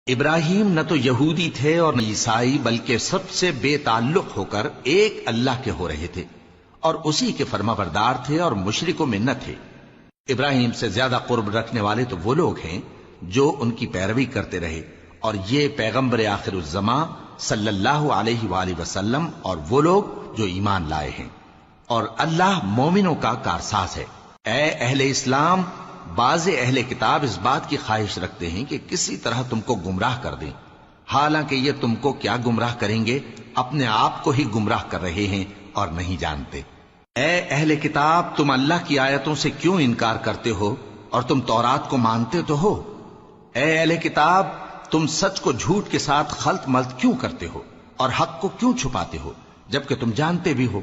ابراہیم نہ تو یہودی تھے اور نہ عیسائی، بلکہ سب سے بے تعلق ہو کر ایک اللہ کے ہو رہے تھے اور اسی کے فرمانبردار تھے اور مشرکوں میں نہ تھے۔ ابراہیم سے زیادہ قرب رکھنے والے تو وہ لوگ ہیں جو ان کی پیروی کرتے رہے، اور یہ پیغمبر آخر الزماں صلی اللہ علیہ وآلہ وسلم اور وہ لوگ جو ایمان لائے ہیں، اور اللہ مومنوں کا کارساز ہے۔ اے اہل اسلام، بعض اہل کتاب اس بات کی خواہش رکھتے ہیں کہ کسی طرح تم کو گمراہ کر دیں، حالانکہ یہ تم کو کیا گمراہ کریں گے، اپنے آپ کو ہی گمراہ کر رہے ہیں اور نہیں جانتے۔ اے اہل کتاب، تم اللہ کی آیتوں سے کیوں انکار کرتے ہو اور تم تورات کو مانتے تو ہو؟ اے اہل کتاب، تم سچ کو جھوٹ کے ساتھ خلط ملط کیوں کرتے ہو اور حق کو کیوں چھپاتے ہو جبکہ تم جانتے بھی ہو؟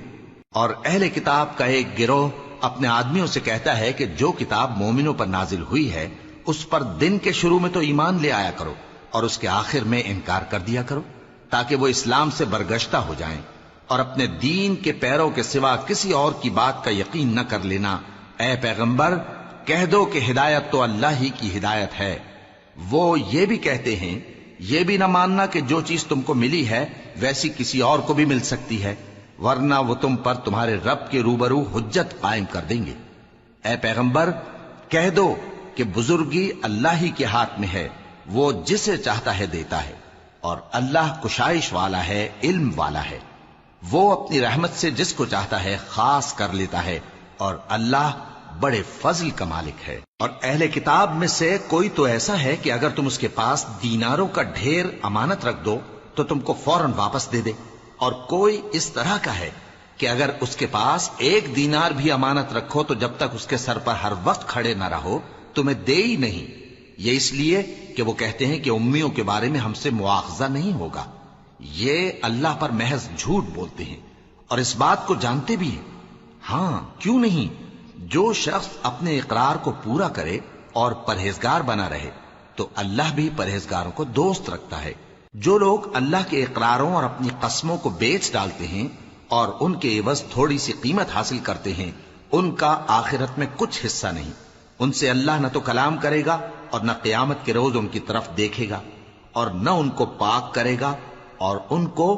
اور اہل کتاب کا ایک گروہ اپنے آدمیوں سے کہتا ہے کہ جو کتاب مومنوں پر نازل ہوئی ہے اس پر دن کے شروع میں تو ایمان لے آیا کرو اور اس کے آخر میں انکار کر دیا کرو، تاکہ وہ اسلام سے برگشتہ ہو جائیں اور اپنے دین کے پیروں کے سوا کسی اور کی بات کا یقین نہ کر لینا۔ اے پیغمبر، کہہ دو کہ ہدایت تو اللہ ہی کی ہدایت ہے۔ وہ یہ بھی کہتے ہیں، یہ بھی نہ ماننا کہ جو چیز تم کو ملی ہے ویسی کسی اور کو بھی مل سکتی ہے، ورنہ وہ تم پر تمہارے رب کے روبرو حجت قائم کر دیں گے۔ اے پیغمبر، کہہ دو کہ بزرگی اللہ ہی کے ہاتھ میں ہے، وہ جسے چاہتا ہے دیتا ہے، اور اللہ کشائش والا ہے، علم والا ہے۔ وہ اپنی رحمت سے جس کو چاہتا ہے خاص کر لیتا ہے، اور اللہ بڑے فضل کا مالک ہے۔ اور اہل کتاب میں سے کوئی تو ایسا ہے کہ اگر تم اس کے پاس دیناروں کا ڈھیر امانت رکھ دو تو تم کو فوراً واپس دے دے، اور کوئی اس طرح کا ہے کہ اگر اس کے پاس ایک دینار بھی امانت رکھو تو جب تک اس کے سر پر ہر وقت کھڑے نہ رہو تمہیں دے ہی نہیں۔ یہ اس لیے کہ وہ کہتے ہیں کہ امیوں کے بارے میں ہم سے مواخذہ نہیں ہوگا۔ یہ اللہ پر محض جھوٹ بولتے ہیں اور اس بات کو جانتے بھی ہیں۔ ہاں، کیوں نہیں، جو شخص اپنے اقرار کو پورا کرے اور پرہیزگار بنا رہے تو اللہ بھی پرہیزگاروں کو دوست رکھتا ہے۔ جو لوگ اللہ کے اقراروں اور اپنی قسموں کو بیچ ڈالتے ہیں اور ان کے عوض تھوڑی سی قیمت حاصل کرتے ہیں، ان کا آخرت میں کچھ حصہ نہیں۔ ان سے اللہ نہ تو کلام کرے گا اور نہ قیامت کے روز ان کی طرف دیکھے گا، اور نہ ان کو پاک کرے گا، اور ان کو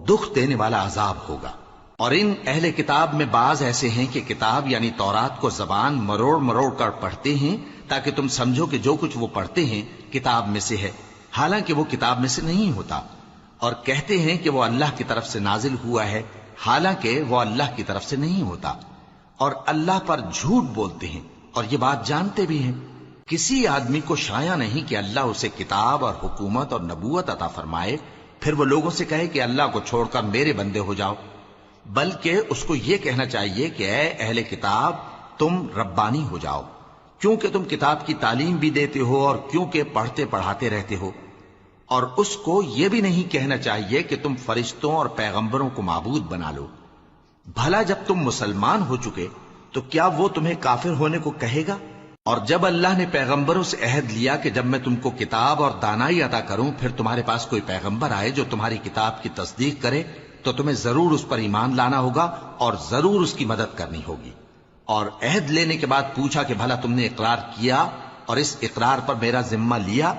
دکھ دینے والا عذاب ہوگا۔ اور ان اہل کتاب میں بعض ایسے ہیں کہ کتاب یعنی تورات کو زبان مروڑ مروڑ کر پڑھتے ہیں تاکہ تم سمجھو کہ جو کچھ وہ پڑھتے ہیں کتاب میں سے ہے، حالانکہ وہ کتاب میں سے نہیں ہوتا، اور کہتے ہیں کہ وہ اللہ کی طرف سے نازل ہوا ہے، حالانکہ وہ اللہ کی طرف سے نہیں ہوتا، اور اللہ پر جھوٹ بولتے ہیں اور یہ بات جانتے بھی ہیں۔ کسی آدمی کو شایع نہیں کہ اللہ اسے کتاب اور حکومت اور نبوت عطا فرمائے پھر وہ لوگوں سے کہے کہ اللہ کو چھوڑ کر میرے بندے ہو جاؤ، بلکہ اس کو یہ کہنا چاہیے کہ اے اہل کتاب، تم ربانی ہو جاؤ، کیونکہ تم کتاب کی تعلیم بھی دیتے ہو اور کیونکہ پڑھتے پڑھاتے رہتے ہو۔ اور اس کو یہ بھی نہیں کہنا چاہیے کہ تم فرشتوں اور پیغمبروں کو معبود بنا لو۔ بھلا جب تم مسلمان ہو چکے تو کیا وہ تمہیں کافر ہونے کو کہے گا؟ اور جب اللہ نے پیغمبروں سے عہد لیا کہ جب میں تم کو کتاب اور دانائی عطا کروں پھر تمہارے پاس کوئی پیغمبر آئے جو تمہاری کتاب کی تصدیق کرے تو تمہیں ضرور اس پر ایمان لانا ہوگا اور ضرور اس کی مدد کرنی ہوگی۔ اور عہد لینے کے بعد پوچھا کہ بھلا تم نے اقرار کیا اور اس اقرار پر میرا ذمہ لیا؟